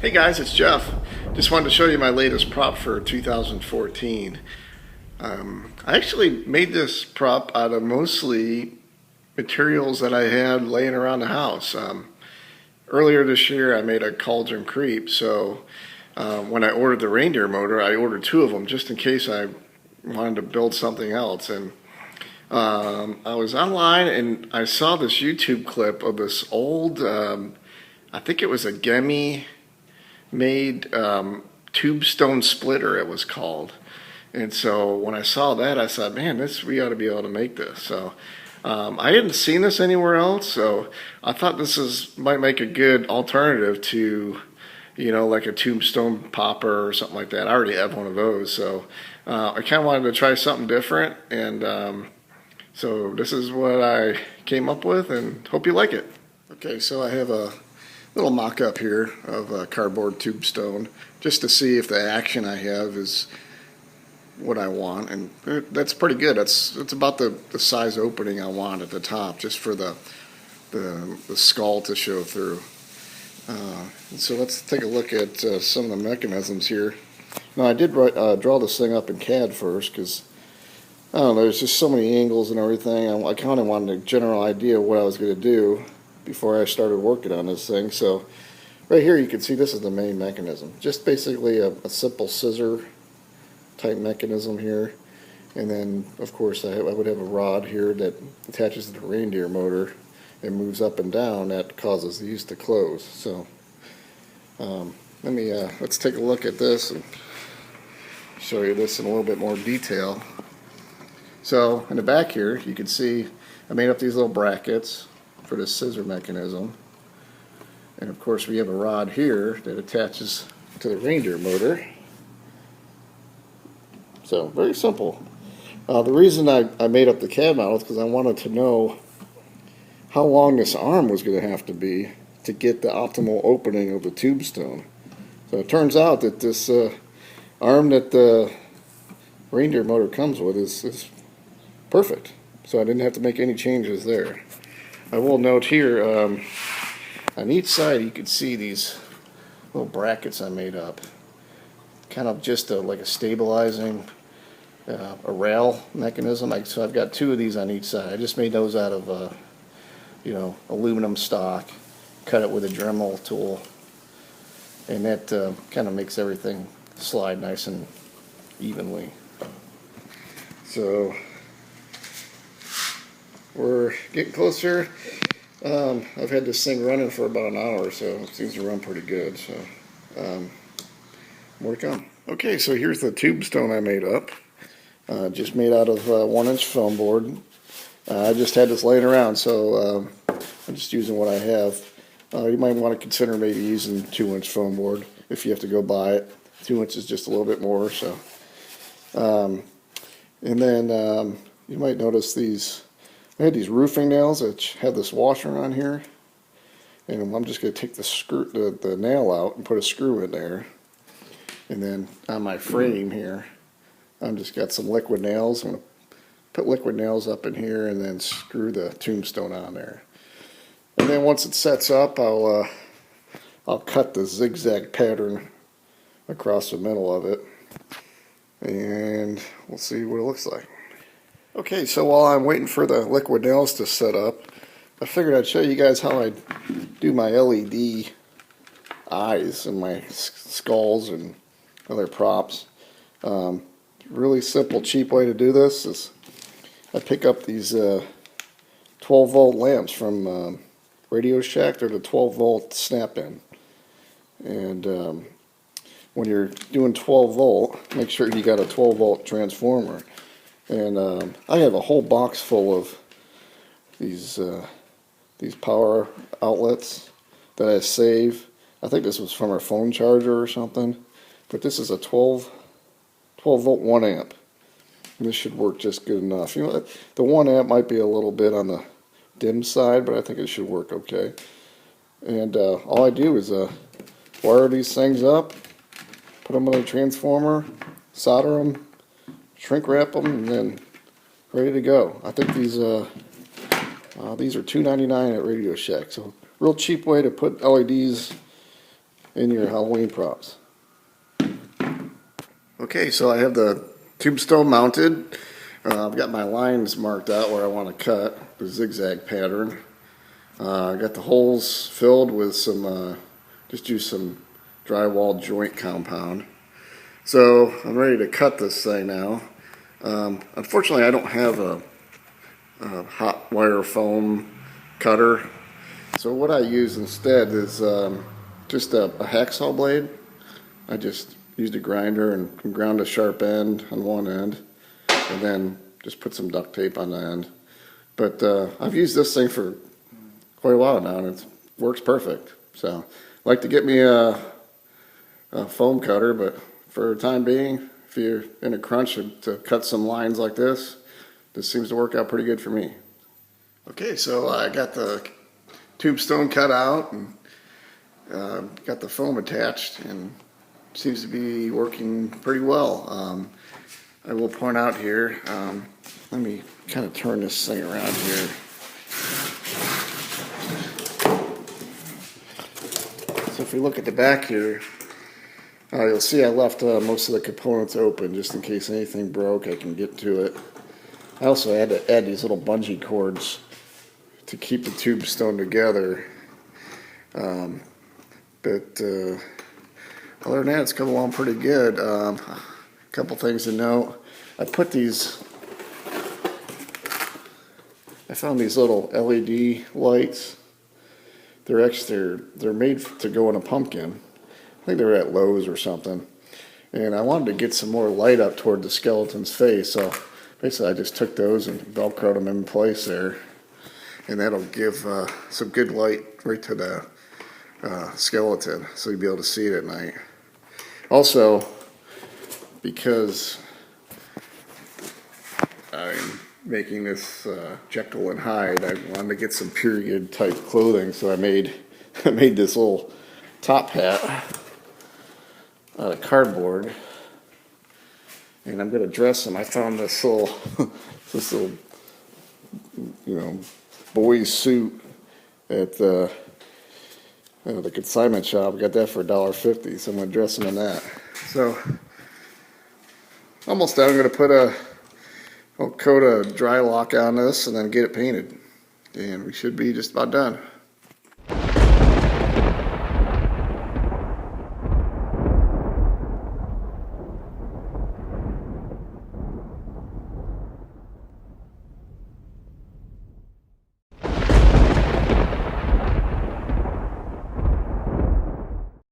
Hey guys, it's Jeff. Just wanted to show you my latest prop for 2014. I actually made this prop out of mostly materials that I had laying around the house. Earlier this year I made a cauldron creep, so when I ordered the reindeer motor, I ordered 2 of them just in case I wanted to build something else. And I was online and I saw this YouTube clip of this old, I think it was a Gemi made Tombstone splitter, it was called. And so when I saw that, I said, man, we ought to be able to make this. So I hadn't seen this anywhere else, so I thought this might make a good alternative to, like a Tombstone popper or something like that. I already have one of those, so I kind of wanted to try something different, and so this is what I came up with, and hope you like it. Okay, so I have a little mock-up here of a cardboard Tombstone, just to see if the action I have is what I want, and that's pretty good. It's about the size opening I want at the top, just for the skull to show through. So let's take a look at some of the mechanisms here. Now I did draw this thing up in CAD first, because I don't know, there's just so many angles and everything. I kind of wanted a general idea of what I was going to do before I started working on this thing. So right here you can see this is the main mechanism. Just basically a simple scissor type mechanism here. And then of course I would have a rod here that attaches to the reindeer motor and moves up and down. That causes these to close. So let's take a look at this and show you this in a little bit more detail. So in the back here you can see I made up these little brackets for this scissor mechanism, and of course we have a rod here that attaches to the reindeer motor. So very simple. The reason I made up the CAD model is because I wanted to know how long this arm was going to have to be to get the optimal opening of the Tombstone. So it turns out that this arm that the reindeer motor comes with is perfect. So I didn't have to make any changes there. I will note here, on each side you can see these little brackets I made up. Kind of just like a stabilizing a rail mechanism. So I've got 2 of these on each side. I just made those out of aluminum stock, cut it with a Dremel tool, and that kind of makes everything slide nice and evenly. So we're getting closer. I've had this thing running for about an hour, so it seems to run pretty good. So more to come. Okay, so here's the Tombstone I made up. Just made out of 1-inch foam board. I just had this laying around, so I'm just using what I have. You might want to consider maybe using 2-inch foam board if you have to go buy it. 2 inches just a little bit more. So, and then you might notice these. I had these roofing nails that have this washer on here, and I'm just going to take the nail out and put a screw in there. And then on my frame here, I've just got some liquid nails. I'm going to put liquid nails up in here and then screw the Tombstone on there. And then once it sets up, I'll cut the zigzag pattern across the middle of it, and we'll see what it looks like. Okay, so while I'm waiting for the liquid nails to set up, I figured I'd show you guys how I do my LED eyes and my skulls and other props. Really simple, cheap way to do this is I pick up these 12-volt lamps from Radio Shack. They're the 12-volt snap-in. And when you're doing 12-volt, make sure you got a 12-volt transformer. And I have a whole box full of these power outlets that I save. I think this was from our phone charger or something. But this is a 12-volt 1 amp. And this should work just good enough. The 1 amp might be a little bit on the dim side, but I think it should work okay. And all I do is wire these things up, put them on a transformer, solder them, shrink wrap them, and then ready to go. I think these are $2.99 at Radio Shack. So real cheap way to put LEDs in your Halloween props. Okay, so I have the Tombstone mounted. I've got my lines marked out where I want to cut, the zigzag pattern. I got the holes filled with some, just use some drywall joint compound. So I'm ready to cut this thing now. Unfortunately, I don't have a hot wire foam cutter. So what I use instead is just a hacksaw blade. I just used a grinder and ground a sharp end on one end, and then just put some duct tape on the end. But I've used this thing for quite a while now, and it works perfect. So I like to get me a foam cutter, but for the time being, if you're in a crunch to cut some lines like this seems to work out pretty good for me. Okay, so I got the Tombstone cut out and got the foam attached, and seems to be working pretty well. I will point out here, let me kind of turn this thing around here. So if we look at the back here, you'll see I left most of the components open just in case anything broke, I can get to it. I also had to add these little bungee cords to keep the Tombstone together. But other than that, it's come along pretty good. A couple things to note. I found these little LED lights. They're made to go in a pumpkin. I think they were at Lowe's or something. And I wanted to get some more light up toward the skeleton's face, so basically I just took those and Velcroed them in place there. And that'll give some good light right to the skeleton, so you'll be able to see it at night. Also, because I'm making this Jekyll and Hyde, I wanted to get some period type clothing, so I made this little top hat out of cardboard, and I'm gonna dress him. I found this little boy's suit at the consignment shop. I got that for $1.50, so I'm gonna dress him in that. So almost done. I'm gonna put a coat of dry lock on this and then get it painted, and we should be just about done.